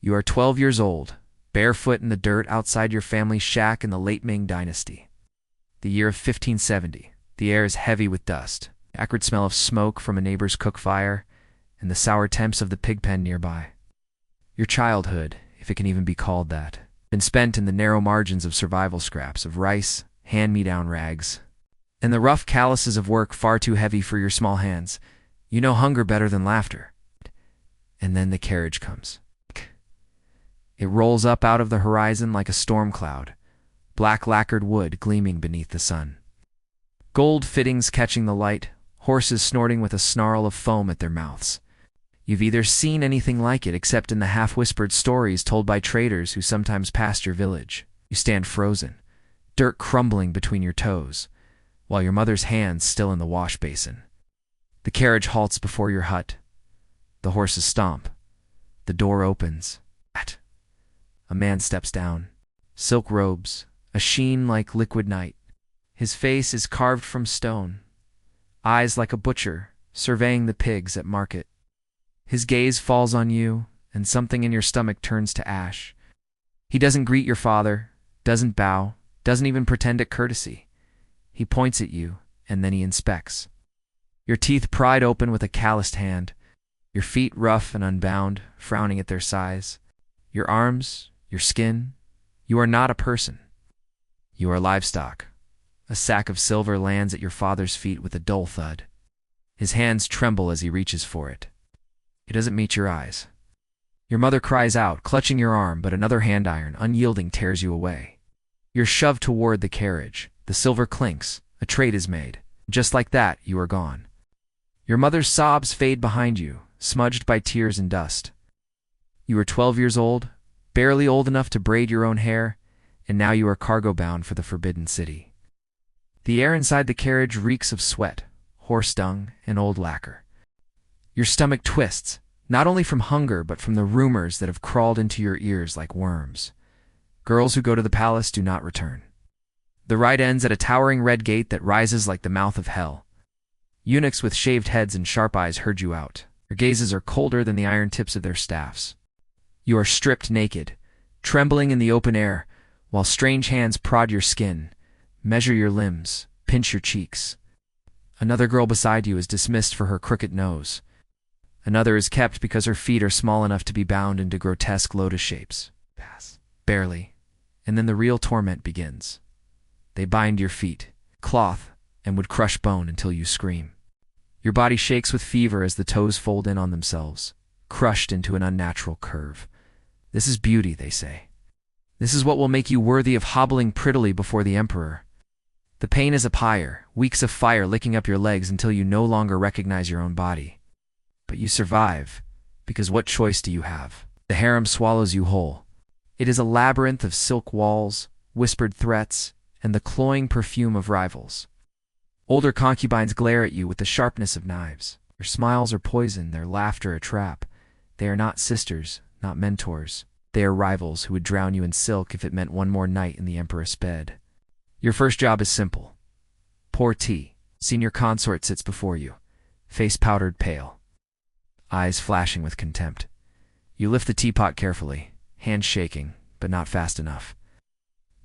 You are 12 years old, barefoot in the dirt outside your family's shack in the late Ming Dynasty. The year of 1570. The air is heavy with dust, the acrid smell of smoke from a neighbor's cook fire, and the sour temps of the pig pen nearby. Your childhood, if it can even be called that, been spent in the narrow margins of survival scraps of rice, hand-me-down rags, and the rough calluses of work far too heavy for your small hands. You know hunger better than laughter. And then the carriage comes. It rolls up out of the horizon like a storm cloud, black lacquered wood gleaming beneath the sun. Gold fittings catching the light, horses snorting with a snarl of foam at their mouths. You've either seen anything like it except in the half-whispered stories told by traders who sometimes passed your village. You stand frozen, dirt crumbling between your toes, while your mother's hand's still in the wash basin. The carriage halts before your hut. The horses stomp. The door opens. A man steps down. Silk robes, a sheen like liquid night. His face is carved from stone. Eyes like a butcher, surveying the pigs at market. His gaze falls on you, and something in your stomach turns to ash. He doesn't greet your father, doesn't bow, doesn't even pretend at courtesy. He points at you, and then he inspects. Your teeth pried open with a calloused hand, your feet rough and unbound, frowning at their size. Your arms, your skin. You are not a person. You are livestock. A sack of silver lands at your father's feet with a dull thud. His hands tremble as he reaches for it. It doesn't meet your eyes. Your mother cries out, clutching your arm, but another hand iron, unyielding, tears you away. You're shoved toward the carriage. The silver clinks. A trade is made. Just like that, you are gone. Your mother's sobs fade behind you, smudged by tears and dust. You are 12 years old, barely old enough to braid your own hair, and now you are cargo-bound for the Forbidden City. The air inside the carriage reeks of sweat, horse dung, and old lacquer. Your stomach twists, not only from hunger but from the rumors that have crawled into your ears like worms. Girls who go to the palace do not return. The ride ends at a towering red gate that rises like the mouth of hell. Eunuchs with shaved heads and sharp eyes herd you out. Their gazes are colder than the iron tips of their staffs. You are stripped naked, trembling in the open air, while strange hands prod your skin, measure your limbs, pinch your cheeks. Another girl beside you is dismissed for her crooked nose. Another is kept because her feet are small enough to be bound into grotesque lotus shapes. Barely. And then the real torment begins. They bind your feet, cloth, and would crush bone until you scream. Your body shakes with fever as the toes fold in on themselves, crushed into an unnatural curve. This is beauty, they say. This is what will make you worthy of hobbling prettily before the emperor. The pain is a pyre, weeks of fire licking up your legs until you no longer recognize your own body. But you survive, because what choice do you have? The harem swallows you whole. It is a labyrinth of silk walls, whispered threats, and the cloying perfume of rivals. Older concubines glare at you with the sharpness of knives. Their smiles are poison, their laughter a trap. They are not sisters, not mentors. They are rivals who would drown you in silk if it meant one more night in the empress bed. Your first job is simple. Pour tea. Senior consort sits before you, face powdered pale, eyes flashing with contempt. You lift the teapot carefully, hands shaking, but not fast enough.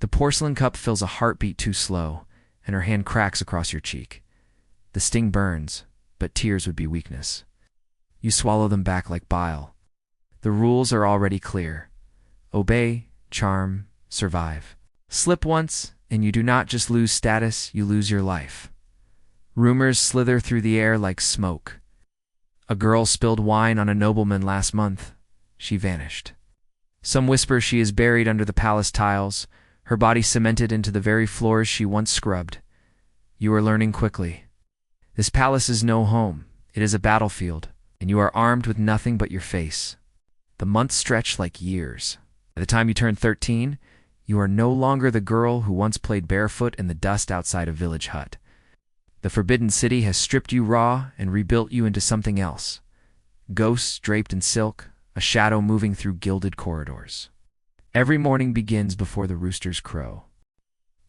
The porcelain cup fills a heartbeat too slow, and her hand cracks across your cheek. The sting burns, but tears would be weakness. You swallow them back like bile. The rules are already clear. Obey, charm, survive. Slip once, and you do not just lose status, you lose your life. Rumors slither through the air like smoke. A girl spilled wine on a nobleman last month. She vanished. Some whisper she is buried under the palace tiles, her body cemented into the very floors she once scrubbed. You are learning quickly. This palace is no home. It is a battlefield, and you are armed with nothing but your face. The months stretch like years. By the time you turn 13, you are no longer the girl who once played barefoot in the dust outside a village hut. The Forbidden City has stripped you raw and rebuilt you into something else. Ghosts draped in silk, a shadow moving through gilded corridors. Every morning begins before the roosters crow.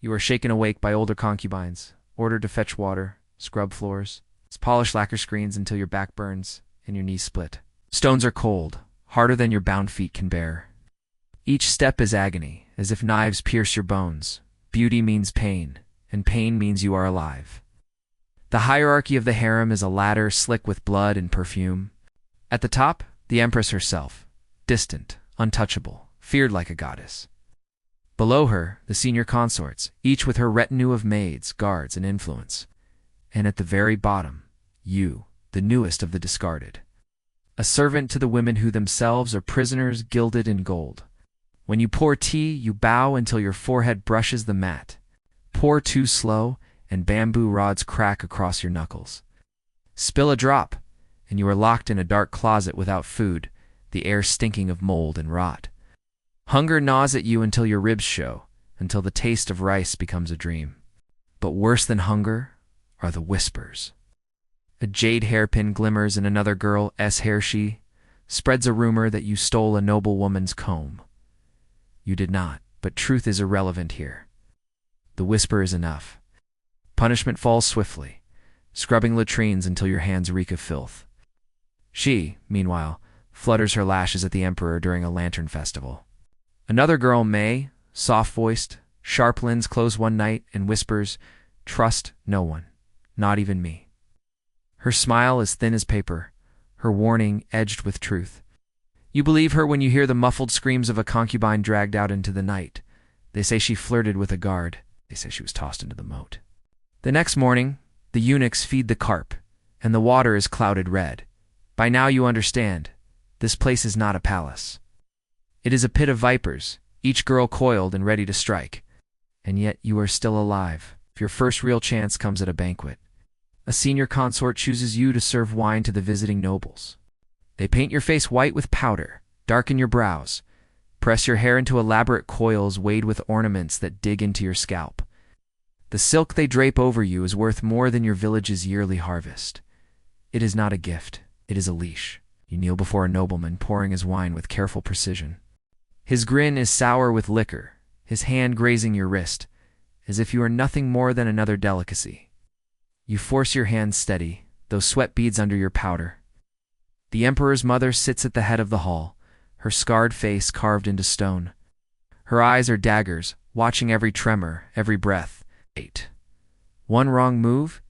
You are shaken awake by older concubines, ordered to fetch water, scrub floors, polish lacquer screens until your back burns and your knees split. Stones are cold, harder than your bound feet can bear. Each step is agony, as if knives pierce your bones. Beauty means pain, and pain means you are alive. The hierarchy of the harem is a ladder slick with blood and perfume. At the top, the empress herself, distant, untouchable, feared like a goddess. Below her, the senior consorts, each with her retinue of maids, guards, and influence. And at the very bottom, you, the newest of the discarded. A servant to the women who themselves are prisoners gilded in gold. When you pour tea, you bow until your forehead brushes the mat. Pour too slow, and bamboo rods crack across your knuckles. Spill a drop, and you are locked in a dark closet without food, the air stinking of mold and rot. Hunger gnaws at you until your ribs show, until the taste of rice becomes a dream. But worse than hunger are the whispers. A jade hairpin glimmers in another girl's hair. She spreads a rumor that you stole a noble woman's comb. You did not, but truth is irrelevant here. The whisper is enough. Punishment falls swiftly, scrubbing latrines until your hands reek of filth. She, meanwhile, flutters her lashes at the emperor during a lantern festival. Another girl, May, soft-voiced, sharp lids close one night and whispers, "Trust no one, not even me." Her smile is thin as paper, her warning edged with truth. You believe her when you hear the muffled screams of a concubine dragged out into the night. They say she flirted with a guard. They say she was tossed into the moat. The next morning, the eunuchs feed the carp, and the water is clouded red. By now you understand, this place is not a palace. It is a pit of vipers, each girl coiled and ready to strike. And yet you are still alive. Your first real chance comes at a banquet. A senior consort chooses you to serve wine to the visiting nobles. They paint your face white with powder, darken your brows, press your hair into elaborate coils weighed with ornaments that dig into your scalp. The silk they drape over you is worth more than your village's yearly harvest. It is not a gift, it is a leash. You kneel before a nobleman pouring his wine with careful precision. His grin is sour with liquor, his hand grazing your wrist, as if you are nothing more than another delicacy. You force your hands steady, those sweat beads under your powder. The emperor's mother sits at the head of the hall, her scarred face carved into stone. Her eyes are daggers, watching every tremor, every breath. 8. One wrong move,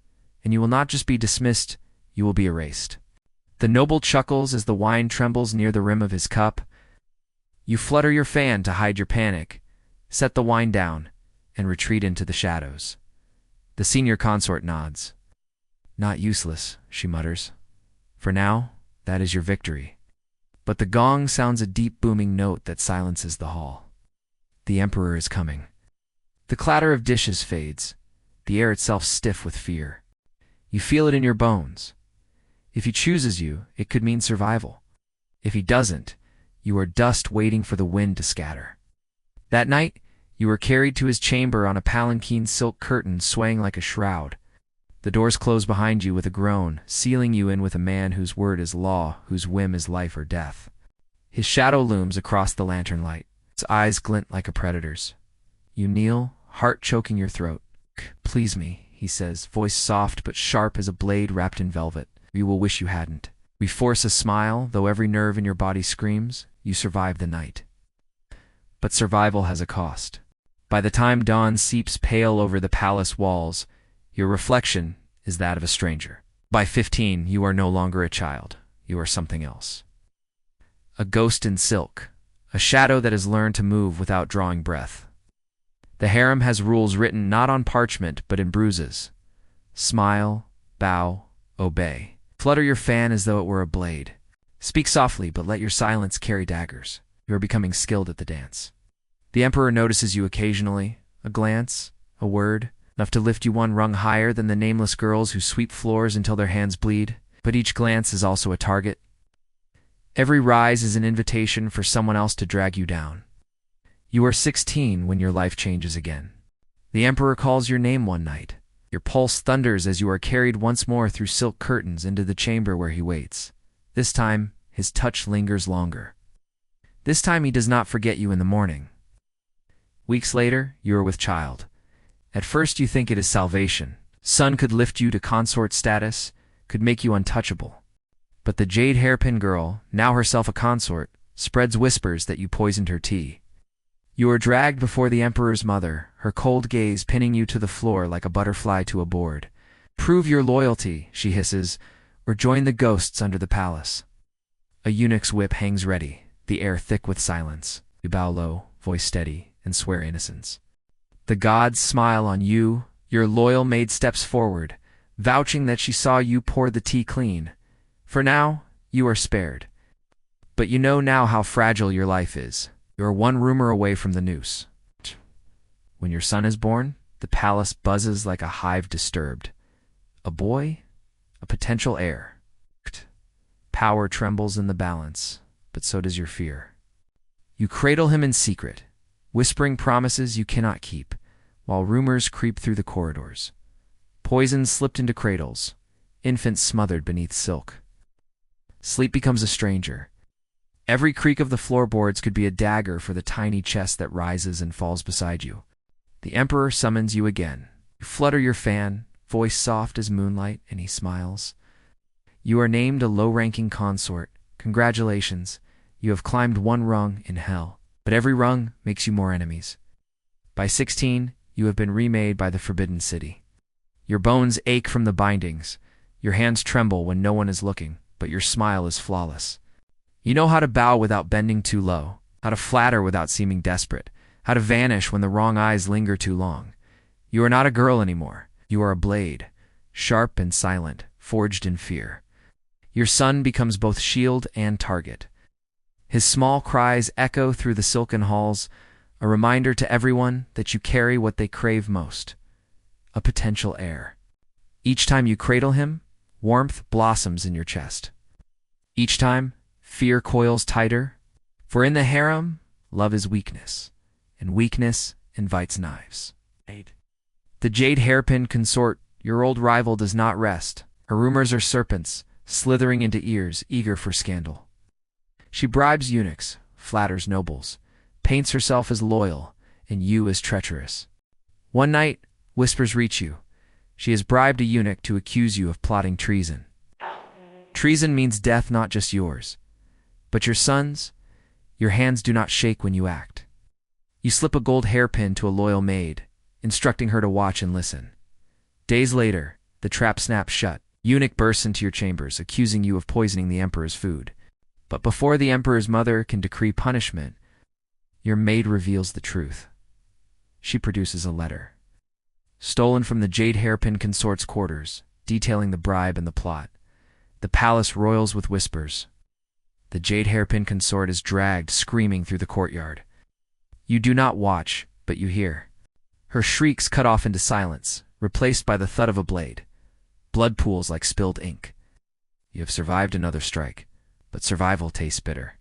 and you will not just be dismissed, you will be erased. The noble chuckles as the wine trembles near the rim of his cup. You flutter your fan to hide your panic, set the wine down, and retreat into the shadows. The senior consort nods. "Not useless," she mutters. "For now, that is your victory." But the gong sounds a deep booming note that silences the hall. The emperor is coming. The clatter of dishes fades, the air itself stiff with fear. You feel it in your bones. If he chooses you, it could mean survival. If he doesn't, you are dust waiting for the wind to scatter. That night, you are carried to his chamber on a palanquin silk curtain swaying like a shroud. The doors close behind you with a groan, sealing you in with a man whose word is law, whose whim is life or death. His shadow looms across the lantern light. His eyes glint like a predator's. You kneel, heart choking your throat. "Please me," he says, voice soft but sharp as a blade wrapped in velvet. "You will wish you hadn't." We force a smile, though every nerve in your body screams. You survive the night. But survival has a cost. By the time dawn seeps pale over the palace walls, your reflection is that of a stranger. By 15, you are no longer a child. You are something else. A ghost in silk, a shadow that has learned to move without drawing breath. The harem has rules written not on parchment but in bruises. Smile, bow, obey. Flutter your fan as though it were a blade. Speak softly, but let your silence carry daggers. You are becoming skilled at the dance. The emperor notices you occasionally, a glance, a word, enough to lift you one rung higher than the nameless girls who sweep floors until their hands bleed. But each glance is also a target. Every rise is an invitation for someone else to drag you down. You are 16 when your life changes again. The emperor calls your name one night. Your pulse thunders as you are carried once more through silk curtains into the chamber where he waits. This time, his touch lingers longer. This time he does not forget you in the morning. Weeks later, you are with child. At first you think it is salvation. Son could lift you to consort status, could make you untouchable. But the jade hairpin girl, now herself a consort, spreads whispers that you poisoned her tea. You are dragged before the emperor's mother, her cold gaze pinning you to the floor like a butterfly to a board. Prove your loyalty, she hisses, or join the ghosts under the palace. A eunuch's whip hangs ready, the air thick with silence. You bow low, voice steady, and swear innocence. The gods smile on you. Your loyal maid steps forward, vouching that she saw you pour the tea clean. For now, you are spared. But you know now how fragile your life is. You are one rumor away from the noose. When your son is born, the palace buzzes like a hive disturbed. A boy? A potential heir. Power trembles in the balance, but so does your fear. You cradle him in secret, whispering promises you cannot keep, while rumors creep through the corridors. Poison slipped into cradles, infants smothered beneath silk. Sleep becomes a stranger. Every creak of the floorboards could be a dagger for the tiny chest that rises and falls beside you. The emperor summons you again. You flutter your fan, voice soft as moonlight, and he smiles. You are named a low-ranking consort. Congratulations, you have climbed one rung in hell, but every rung makes you more enemies. By 16, you have been remade by the Forbidden City. Your bones ache from the bindings, your hands tremble when no one is looking, but your smile is flawless. You know how to bow without bending too low, how to flatter without seeming desperate, how to vanish when the wrong eyes linger too long. You are not a girl anymore. You are a blade, sharp and silent, forged in fear. Your son becomes both shield and target. His small cries echo through the silken halls, a reminder to everyone that you carry what they crave most, a potential heir. Each time you cradle him, warmth blossoms in your chest. Each time, fear coils tighter, for in the harem, love is weakness, and weakness invites knives. The jade hairpin consort, your old rival, does not rest. Her rumors are serpents, slithering into ears, eager for scandal. She bribes eunuchs, flatters nobles, paints herself as loyal, and you as treacherous. One night, whispers reach you. She has bribed a eunuch to accuse you of plotting treason. Treason means death, not just yours, but your son's. Your hands do not shake when you act. You slip a gold hairpin to a loyal maid, instructing her to watch and listen. Days later, the trap snaps shut. Eunuch bursts into your chambers, accusing you of poisoning the emperor's food. But before the emperor's mother can decree punishment, your maid reveals the truth. She produces a letter, stolen from the jade hairpin consort's quarters, detailing the bribe and the plot. The palace roils with whispers. The jade hairpin consort is dragged, screaming through the courtyard. You do not watch, but you hear. Her shrieks cut off into silence, replaced by the thud of a blade. Blood pools like spilled ink. You have survived another strike, but survival tastes bitter,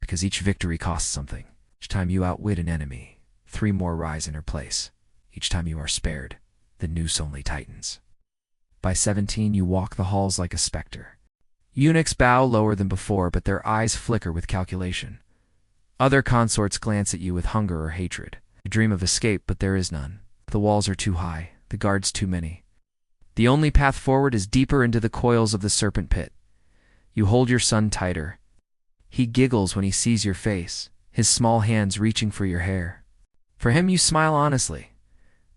because each victory costs something. Each time you outwit an enemy, 3 more rise in her place. Each time you are spared, the noose only tightens. By 17, you walk the halls like a specter. Eunuchs bow lower than before, but their eyes flicker with calculation. Other consorts glance at you with hunger or hatred. You dream of escape, but there is none. The walls are too high, the guards too many. The only path forward is deeper into the coils of the serpent pit. You hold your son tighter. He giggles when he sees your face, his small hands reaching for your hair. For him, you smile honestly.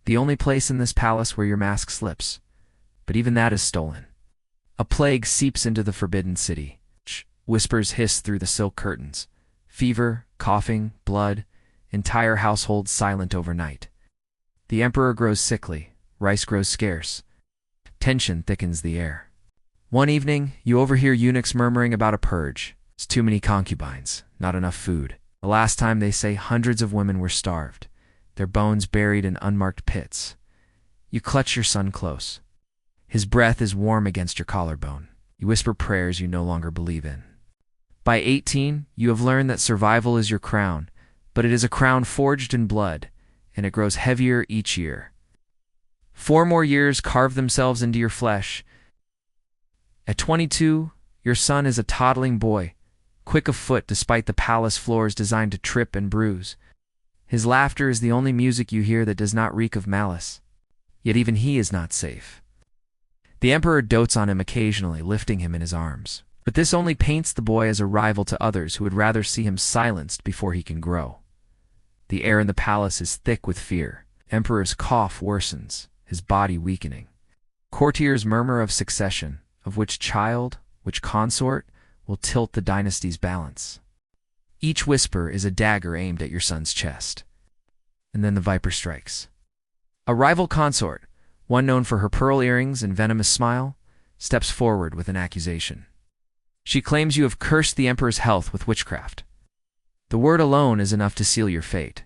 The only place in this palace where your mask slips. But even that is stolen. A plague seeps into the Forbidden City. Whispers hiss through the silk curtains. Fever, coughing, blood, entire households silent overnight. The emperor grows sickly, rice grows scarce. Tension thickens the air. One evening, you overhear eunuchs murmuring about a purge. It's too many concubines, not enough food. The last time they say hundreds of women were starved, their bones buried in unmarked pits. You clutch your son close. His breath is warm against your collarbone. You whisper prayers you no longer believe in. By 18, you have learned that survival is your crown, but it is a crown forged in blood, and it grows heavier each year. 4 more years carve themselves into your flesh. At 22, your son is a toddling boy, quick of foot despite the palace floors designed to trip and bruise. His laughter is the only music you hear that does not reek of malice. Yet even he is not safe. The emperor dotes on him occasionally, lifting him in his arms. But this only paints the boy as a rival to others who would rather see him silenced before he can grow. The air in the palace is thick with fear. Emperor's cough worsens, his body weakening. Courtiers murmur of succession, of which child, which consort, will tilt the dynasty's balance. Each whisper is a dagger aimed at your son's chest. And then the viper strikes. A rival consort, one known for her pearl earrings and venomous smile, steps forward with an accusation. She claims you have cursed the emperor's health with witchcraft. The word alone is enough to seal your fate.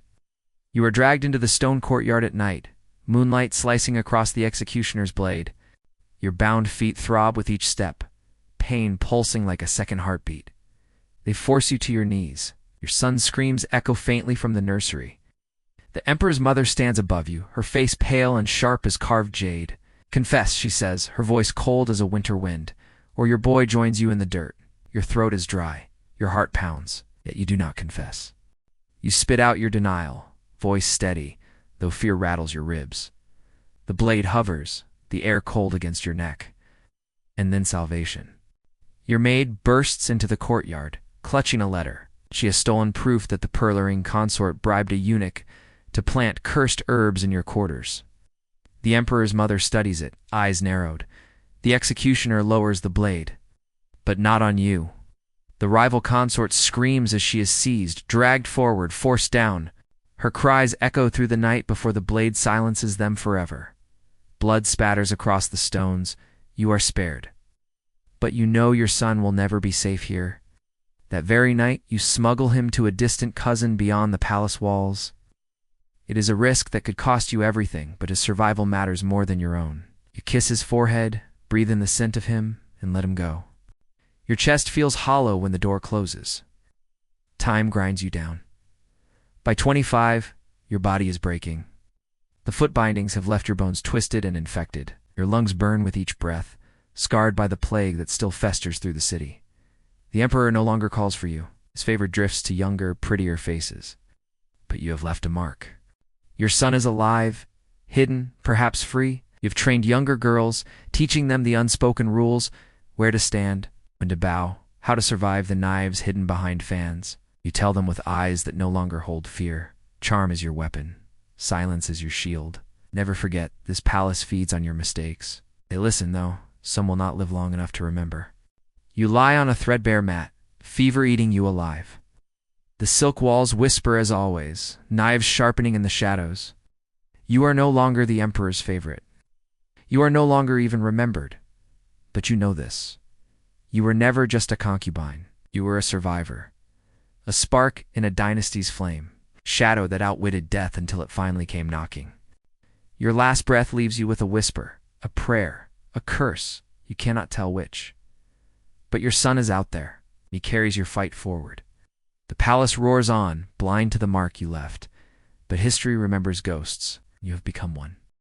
You are dragged into the stone courtyard at night, moonlight slicing across the executioner's blade. Your bound feet throb with each step, pain pulsing like a second heartbeat. They force you to your knees. Your son's screams echo faintly from the nursery. The emperor's mother stands above you, her face pale and sharp as carved jade. Confess, she says, her voice cold as a winter wind, or your boy joins you in the dirt. Your throat is dry, your heart pounds, yet you do not confess. You spit out your denial, voice steady, though fear rattles your ribs. The blade hovers, the air cold against your neck. And then salvation. Your maid bursts into the courtyard, clutching a letter. She has stolen proof that the pearl-earring consort bribed a eunuch to plant cursed herbs in your quarters. The emperor's mother studies it, eyes narrowed. The executioner lowers the blade. But not on you. The rival consort screams as she is seized, dragged forward, forced down. Her cries echo through the night before the blade silences them forever. Blood spatters across the stones. You are spared. But you know your son will never be safe here. That very night, you smuggle him to a distant cousin beyond the palace walls. It is a risk that could cost you everything, but his survival matters more than your own. You kiss his forehead, breathe in the scent of him, and let him go. Your chest feels hollow when the door closes. Time grinds you down. By 25, your body is breaking. The foot bindings have left your bones twisted and infected. Your lungs burn with each breath, scarred by the plague that still festers through the city. The emperor no longer calls for you. His favor drifts to younger, prettier faces. But you have left a mark. Your son is alive, hidden, perhaps free. You've trained younger girls, teaching them the unspoken rules, where to stand, when to bow, how to survive the knives hidden behind fans. You tell them with eyes that no longer hold fear. Charm is your weapon. Silence is your shield. Never forget, this palace feeds on your mistakes. They listen, though. Some will not live long enough to remember. You lie on a threadbare mat, fever eating you alive. The silk walls whisper as always, knives sharpening in the shadows. You are no longer the emperor's favorite. You are no longer even remembered. But you know this. You were never just a concubine. You were a survivor. A spark in a dynasty's flame. Shadow that outwitted death until it finally came knocking. Your last breath leaves you with a whisper, a prayer, a curse, you cannot tell which. But your son is out there. He carries your fight forward. The palace roars on, blind to the mark you left. But history remembers ghosts. You have become one.